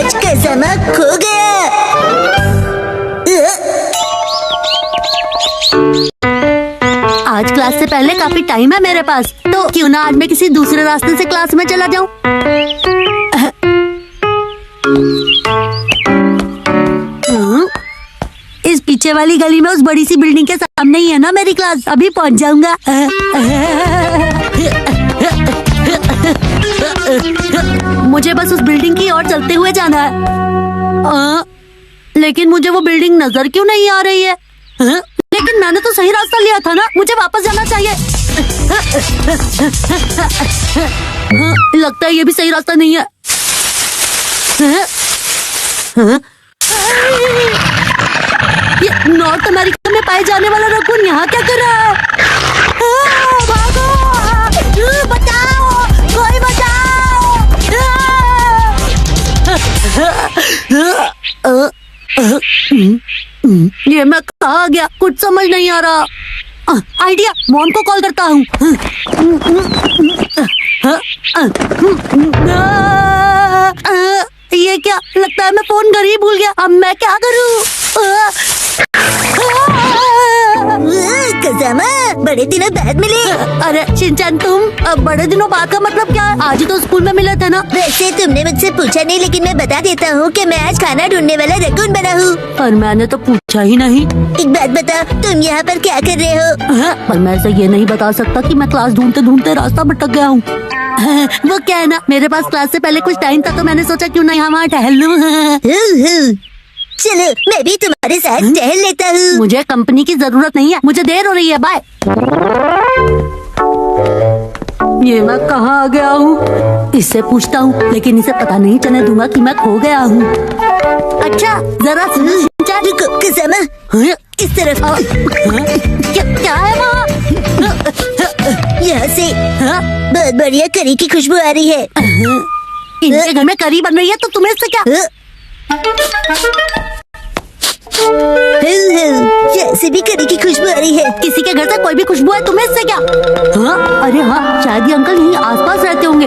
आज कज़ामा खो गया। आज क्लास से पहले काफी टाइम है मेरे पास, तो क्यों ना आज मैं किसी दूसरे रास्ते से क्लास में चला जाऊं। इस पीछे वाली गली में उस बड़ी सी बिल्डिंग के सामने ही है ना मेरी क्लास, अभी पहुंच जाऊंगा। मुझे बस उस बिल्डिंग की ओर चलते हुए जाना है। लेकिन मुझे वो बिल्डिंग नजर क्यों नहीं आ रही है? लेकिन मैंने तो सही रास्ता लिया था ना, मुझे वापस जाना चाहिए। लगता है ये भी सही रास्ता नहीं है। ये नॉर्थ अमेरिका में पाए जाने वाला रकून यहाँ क्या कर रहा है? भागो! बचाओ! कोई बचाओ! ये मैं कहाँ गया, कुछ समझ नहीं आ रहा। आइडिया, मॉम को कॉल करता हूँ। ये क्या, लगता है मैं फोन घर ही भूल गया। अब मैं क्या करूँ? कज़ामा, बड़े दिनों बाद मिले। अरे शिनचैन, तुम अब बड़े दिनों बाद का मतलब क्या है? आज ही तो स्कूल में मिले थे ना। वैसे तुमने मुझसे पूछा नहीं, लेकिन मैं बता देता हूँ कि मैं आज खाना ढूंढने वाला रकून बना हूँ। और मैंने तो पूछा ही नहीं। एक बात बताओ, तुम यहाँ पर क्या कर रहे हो? पर मैं ऐसे ये नहीं बता सकता कि मैं क्लास ढूंढते ढूंढते रास्ता भटक गया हूँ। वो क्या है ना, मेरे पास क्लास से पहले कुछ टाइम था, तो मैंने सोचा क्यों ना यहाँ वहाँ टहल लूं। चलो, मैं भी तुम्हारे साथ टहल लेता हूँ। मुझे कंपनी की जरूरत नहीं है, मुझे देर हो रही है। बाय। ये मैं कहाँ आ गया हूँ? इससे पूछता हूँ, लेकिन इसे पता नहीं चलने दूंगा कि मैं खो गया हूँ। अच्छा, जरा सुनो शिनचैन। रुको कज़ामा, इस तरफ। क्या है वहाँ? यहाँ से बहुत बढ़िया करी की खुशबू आ रही है। इनके घर में करी बन रही है, तो तुम्हें इससे क्या? जैसे भी करी की खुशबू आ रही है। किसी के घर से कोई भी खुशबू है, तुम्हें इससे क्या? अरे हाँ, शायद ये अंकल यहीं आसपास रहते होंगे।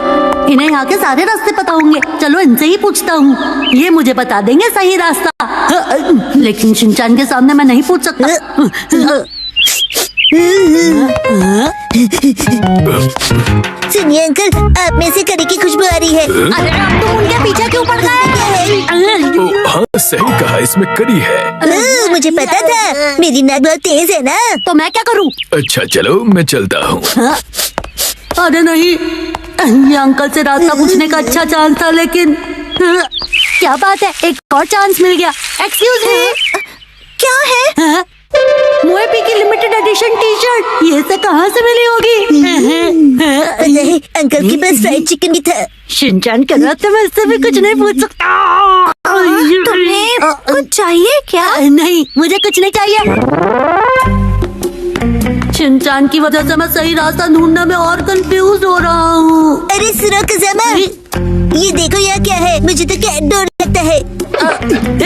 इन्हें यहाँ के सारे रास्ते पता होंगे। चलो इनसे ही पूछता हूँ, ये मुझे बता देंगे सही रास्ता। लेकिन शिनचैन के सामने मैं नहीं पूछ सकता। सुनिए अंकल, आप में से करी की खुशबू आ रही है। अरे अब तुम उनके पीछे क्यों पड़ गए? हाँ, सही कहा, इसमें करी है। मुझे पता था, मेरी नाक बहुत तेज है ना। तो मैं क्या करूँ? अच्छा चलो, मैं चलता हूँ। अरे नहीं, ये अंकल से रास्ता पूछने का अच्छा चांस था, लेकिन क्या बात है, एक और चांस मिल गया। एक्सक्यूज मी, क्या है? मोएपी की लिमिटेड एडिशन टी शर्ट, ये से कहाँ से मिली होगी? नहीं, अंकल के पास फ्राइड चिकन भी था। शिनचैन कर रहा था, मैं इससे भी कुछ नहीं पूछ सकता। तुम्हें कुछ चाहिए क्या? नहीं, मुझे कुछ नहीं चाहिए। शिनचैन की वजह से मैं सही रास्ता ढूंढने में और कंफ्यूज हो रहा हूँ। अरे सुनो कज़ामा, ये देखो यहाँ क्या है। मुझे तो कैट डोर लगता है।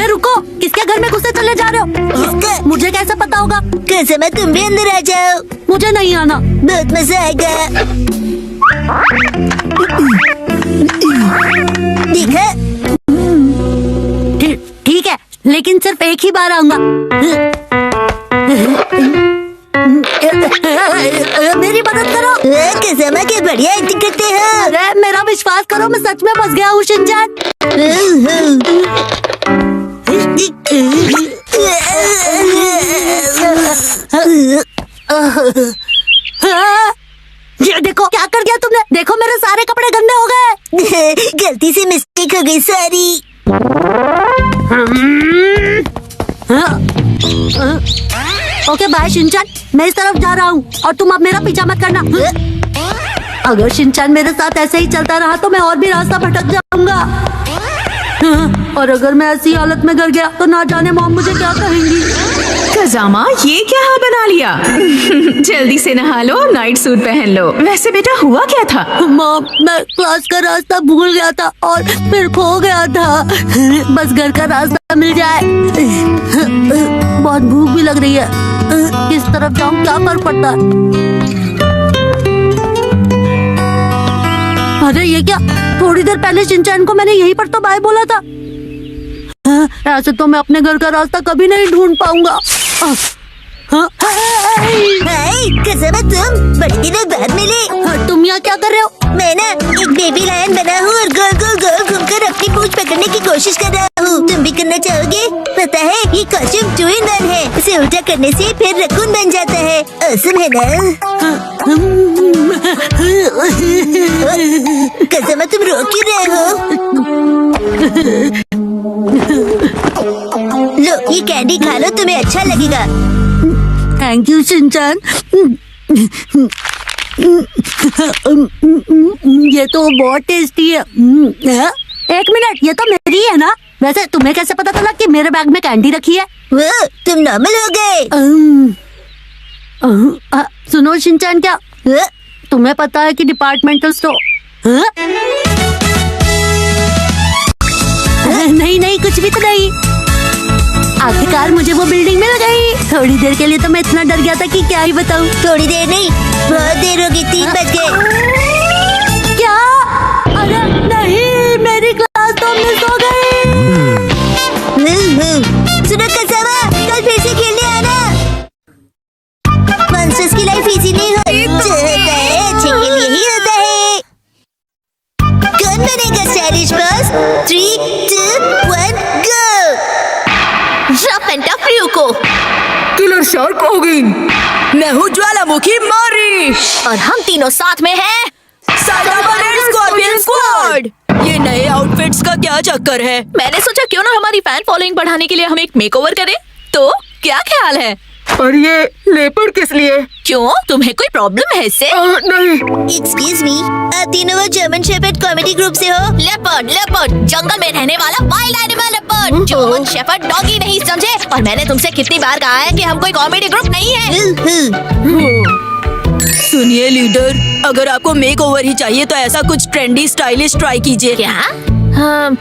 रुको, किसके घर में घुसे चले जा रहे हो? किसका? मुझे कैसे पता होगा? कज़ामा, तुम भी अंदर आ जाओ, मुझे नहीं आना। बहुत मजा आएगा। देखा? ठीक है, लेकिन सिर्फ एक ही बार आऊंगा। मेरी मदद करो। कज़ामा, क्या बढ़िया एक्टिंग करते हो। अरे मेरा विश्वास करो, मैं सच में फंस गया हूँ शिनचैन। ये देखो, क्या कर दिया तुमने? देखो मेरे सारे कपड़े गंदे हो गए। गलती से मिस्टेक हो गई, सॉरी। ओके बाय शिनचैन, मैं इस तरफ जा रहा हूँ और तुम अब मेरा पीछा मत करना। अगर शिनचैन मेरे साथ ऐसे ही चलता रहा तो मैं और भी रास्ता भटक जाऊंगा। और अगर मैं ऐसी हालत में घर गया तो ना जाने मॉम मुझे क्या कहेंगी। कज़ामा, ये क्या हाल बना लिया? जल्दी से नहा लो, नाइट सूट पहन लो। वैसे बेटा हुआ क्या था? मॉम, मैं क्लास का रास्ता भूल गया था और फिर खो गया था। बस घर का रास्ता मिल जाए। बहुत भूख भी लग रही है, किस तरफ जाऊं, क्या फर्क पड़ता है? अरे ये क्या, थोड़ी देर पहले शिनचैन को मैंने यहीं पर तो बाय बोला था। ऐसे तो मैं अपने घर का रास्ता कभी नहीं ढूंढ पाऊंगा। हाय कसम, तुम बड़े दिनों बाद मिले। तुम यहाँ क्या कर रहे हो? मैं ना एक बेबी लायन बना हूँ और गोल गोल गोल घूमकर अपनी पूंछ पकड़ने की कोशिश कर रहा हूँ। तुम भी करना चाहोगे? पता है ये कॉस्ट्यूम 2 in 1 है। इसे उल्टा करने से फिर रकून बन जाता है। औसम है ना? कसम, तुम रो क्यों रहे हो? लो ये कैंडी खा लो, तुम्हें अच्छा लगेगा। Thank you Shinchan. ये तो बहुत टेस्टी है। एक मिनट, ये तो मेरी है ना? वैसे तुम्हें कैसे पता चला कि मेरे बैग में कैंडी रखी है? वो तुम नॉर्मल हो गए। सुनो शिनचैन, क्या तुम्हें पता है कि डिपार्टमेंटल स्टोर? नहीं, कुछ भी तो नहीं। आखिरकार मुझे वो बिल्डिंग मिल गई। थोड़ी देर के लिए तो मैं इतना डर गया था कि क्या ही बताऊं। थोड़ी देर नहीं, बहुत देर हो गई, 3 बज गए। क्या? अरे नहीं, मेरी क्लास तो मिस हो गई। सुनो कसमा, कल फिर से खेलने आना। मॉन्स्टर्स की लाइफ इजी नहीं होती, जो होता है अच्छे के लिए ही होता है। कौन बनेगा स्टाइलिश बॉस? 3, 2, 1 गो। को किलर शार्क हो गई। मैं हूँ ज्वालामुखी मौरी और हम तीनों साथ में हैं स्कॉर्पियन स्क्वाड। ये नए आउटफिट्स का क्या चक्कर है? मैंने सोचा क्यों ना हमारी फैन फॉलोइंग बढ़ाने के लिए हम एक मेकओवर करें। तो क्या ख्याल है? और ये लेपर्ड किस लिए? क्यों, तुम्हें कोई प्रॉब्लम है इससे? नहीं। एक्सक्यूज मी, आप तीनों वो जर्मन शेफर्ड कॉमेडी ग्रुप से हो? लेपर्ड जंगल में रहने वाला wild animal leopard, German shepherd doggy नहीं समझे। और मैंने तुमसे कितनी बार कहा है कि हम कोई कॉमेडी ग्रुप नहीं है। सुनिए लीडर, अगर आपको मेक ओवर ही चाहिए तो ऐसा कुछ ट्रेंडी स्टाइलिश ट्राई कीजिए। क्या? हाँ?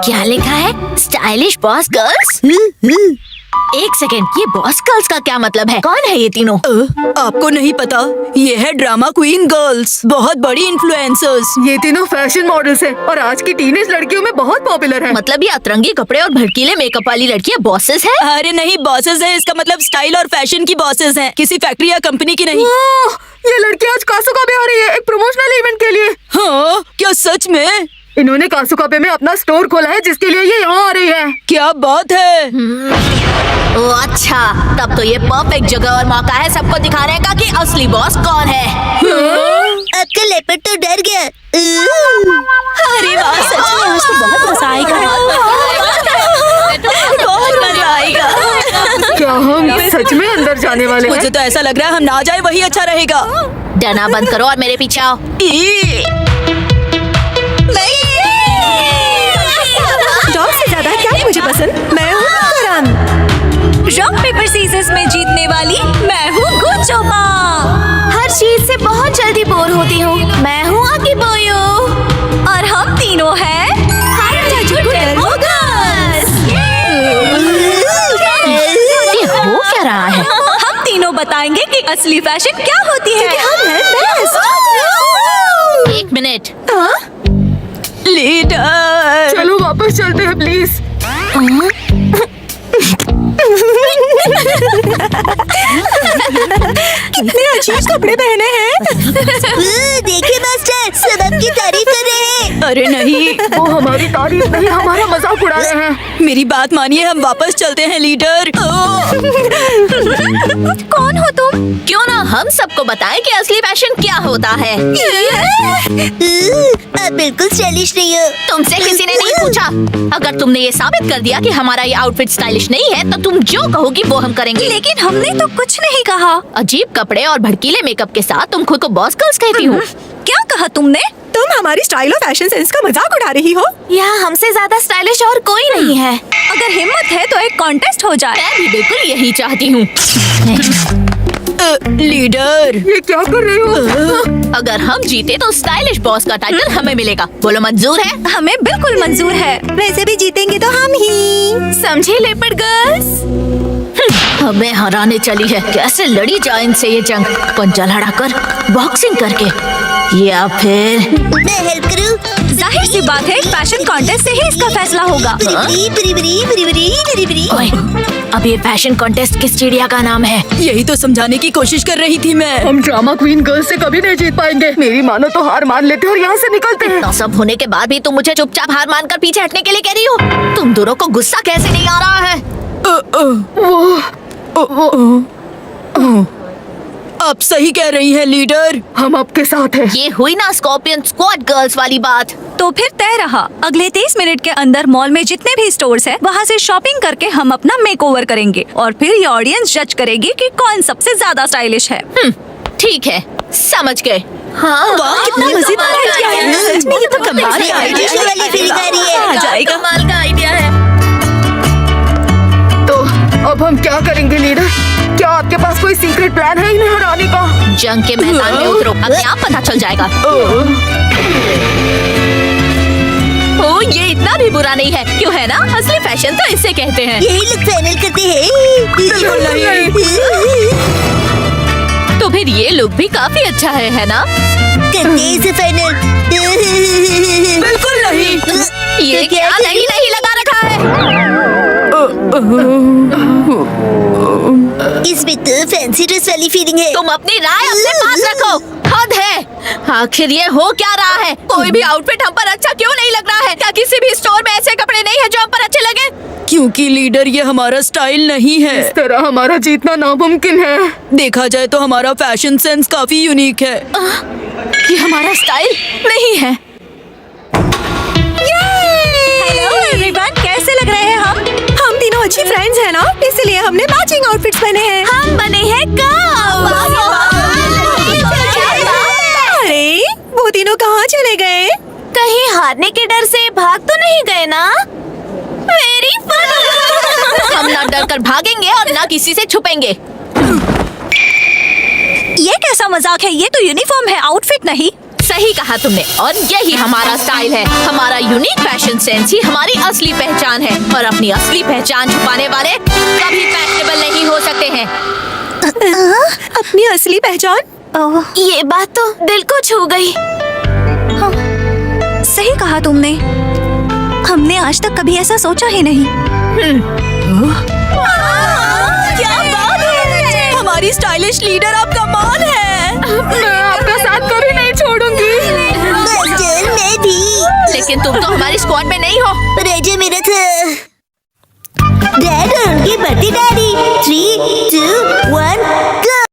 क्या लिखा है? Stylish boss girls? एक सेकेंड, ये बॉस गर्ल्स का क्या मतलब है? कौन है ये तीनों? आपको नहीं पता? ये है ड्रामा क्वीन गर्ल्स, बहुत बड़ी इन्फ्लुएंसर्स। ये तीनों फैशन मॉडल्स हैं और आज की टीनेज लड़कियों में बहुत पॉपुलर है। मतलब ये अतरंगी कपड़े और भड़कीले मेकअप वाली लड़कियां बॉसेस हैं? अरे नहीं, बॉसेस है इसका मतलब स्टाइल और फैशन की बॉसेस हैं, किसी फैक्ट्री या कंपनी की नहीं। ये लड़की आज कासुकाबे आ रही है एक प्रमोशनल इवेंट के लिए। हाँ, क्या सच में? इन्होंने कासुकाबे में अपना स्टोर खोला है जिसके लिए ये यहाँ आ रही है। क्या बात है। ओ अच्छा, तब तो ये परफेक्ट जगह और मौका है सबको दिखाने का कि असली बॉस कौन है। आपका लेपर्ड तो डर गया। अरे वाह, सच में आज तो बहुत मजा आएगा। बहुत मजा आएगा। क्या हम सच में अंदर जाने वाले हैं? मुझे तो ऐसा लग रहा है हम ना जाए वही अच्छा रहेगा। डरना बंद करो और मेरे पीछे आओ। डॉग से ज्यादा क्या मुझे पसंद? मैं हूँ करम। रॉक पेपर सीजर्स में जीतने वाली मैं हूँ गुचोमा। हर चीज से बहुत जल्दी बोर होती हूँ, मैं हूँ आकिबोयो। और हम तीनों हैं ये हो क्या रहा है? हम तीनों बताएंगे कि असली फैशन क्या होती है। हम हैं बेस्ट। एक मिनट। लीडर, चलो वापस चलते हैं प्लीज। कितने अजीब कपड़े पहने हैं। देखिए मास्टर, सब आपकी तारीफ कर रहे हैं। अरे नहीं, वो हमारी तारीफ नहीं, हमारा मजाक उड़ा रहे हैं। मेरी बात मानिए, हम वापस चलते हैं लीडर। कौन हो तुम? क्यों ना हम सबको बताएं कि असली फैशन क्या होता है। आप बिल्कुल स्टाइलिश नहीं हो। तुमसे किसी ने नहीं पूछा। अगर तुमने ये साबित कर दिया कि हमारा ये आउटफिट स्टाइलिश नहीं है तो तुम जो कहोगी वो हम करेंगे। लेकिन हमने तो कुछ नहीं कहा। अजीब कपड़े और भड़कीले मेकअप के साथ तुम खुद को बॉस गर्ल्स कहती हो। क्या कहा तुमने? तुम हमारी स्टाइल और फैशन सेंस का मजाक उड़ा रही हो। यहाँ हमसे ज्यादा स्टाइलिश और कोई नहीं है। अगर हिम्मत है तो एक कॉन्टेस्ट हो जाए। मैं भी बिल्कुल यही चाहती हूँ। लीडर, ये क्या कर रही हो? अगर हम जीते तो स्टाइलिश बॉस का टाइटल हमें मिलेगा। बोलो मंजूर है? हमें बिल्कुल मंजूर है। वैसे भी जीतेंगे तो हम ही, समझे लेपर्ड गर्ल्स? हमें हराने चली है। कैसे लड़ी जाए इनसे ये जंग? पंजा लड़ाकर, बॉक्सिंग करके, या फिर मैं हेल्प करूं? जाहिर सी बात है फैशन कॉन्टेस्ट से ही इसका फैसला होगा। ओए, अब ये फैशन कॉन्टेस्ट किस चिड़िया का नाम है? यही तो समझाने की कोशिश कर रही थी मैं। हम ड्रामा क्वीन गर्ल्स से कभी नहीं जीत पाएंगे। मेरी मानो तो हार मान लेते और यहाँ से निकलते हैं। तो सब होने के बाद भी तुम मुझे चुपचाप हार मानकर पीछे हटने के लिए कह रही हो? तुम दोनों को गुस्सा कैसे नहीं आ रहा है? आप सही कह रही हैं लीडर, हम आपके साथ हैं। ये हुई ना स्कॉर्पियन स्क्वाड गर्ल्स वाली बात। तो फिर तय रहा, अगले 30 मिनट के अंदर मॉल में जितने भी स्टोर्स हैं, वहाँ से शॉपिंग करके हम अपना मेकओवर करेंगे और फिर ये ऑडियंस जज करेगी कि कौन सबसे ज्यादा स्टाइलिश है। ठीक है, समझ गए। हाँ, कितना मजेदार आइडिया है। सच में ये तो कमाल का आइडिया है। वाली फीलिंग आ रही है। आ जाएगा। कमाल का आइडिया है। तो अब हम क्या करेंगे लीडर? क्या आपके पास कोई सीक्रेट प्लान है इन्हें हराने का? जंग के मैदान में उतरो, अपने आप पता चल जाएगा। ओ, ये इतना भी बुरा नहीं है, क्यों है ना? असली फैशन तो इसे कहते हैं। यही लोग फाइनल करते हैं। तो फिर ये लुक भी काफी अच्छा है ना? करते हैं इसे फाइनल। बिल्कुल नहीं। ये क्या नहीं लगा रखा है? इसमें तो फैंसी ड्रेस वाली फीलिंग है। तुम अपनी राय अपने पास रखो। हद है। आखिर ये हो क्या रहा है? कोई भी आउटफिट हम पर अच्छा क्यों नहीं लग रहा है? क्या किसी भी स्टोर में ऐसे कपड़े नहीं है जो हम पर अच्छे लगे? क्योंकि लीडर ये हमारा स्टाइल नहीं है। इस तरह हमारा जीतना नामुमकिन है। देखा जाए तो हमारा फैशन सेंस काफी यूनिक है। ये हमारा स्टाइल नहीं है। हेलो एवरीवन, कैसे लग रहे हैं हम तीनों अच्छी फ्रेंड्स हैं ना, इसलिए हमने मैचिंग आउटफिट्स पहने हैं। हम बने हैं अरे वो तीनों कहाँ चले गए? कहीं हारने के डर से भाग तो नहीं गए ना? Very fun. हम ना डर कर भागेंगे और ना किसी से छुपेंगे। ये कैसा मजाक है? ये तो यूनिफॉर्म है, आउटफिट नहीं। सही कहा तुमने, और यही हमारा स्टाइल है। हमारा यूनिक फैशन सेंस ही हमारी असली पहचान है, और अपनी असली पहचान छुपाने वाले कभी फैशनेबल नहीं हो सकते हैं। अपनी असली पहचान? ये बात तो दिल को छू गई। हाँ, सही कहा तुमने। हमने आज तक कभी ऐसा सोचा ही नहीं। क्या बात है! हमारी स्टाइलिश लीडर आप कमाल है। मैं आपका साथ कभी नहीं छोड़ूंगी। मास्टर, मैं भी। लेकिन तुम तो हमारी स्क्वाड में नहीं हो। राजा मेरा था। डैड और उनकी बढ़ती दादी। 3, 2, 1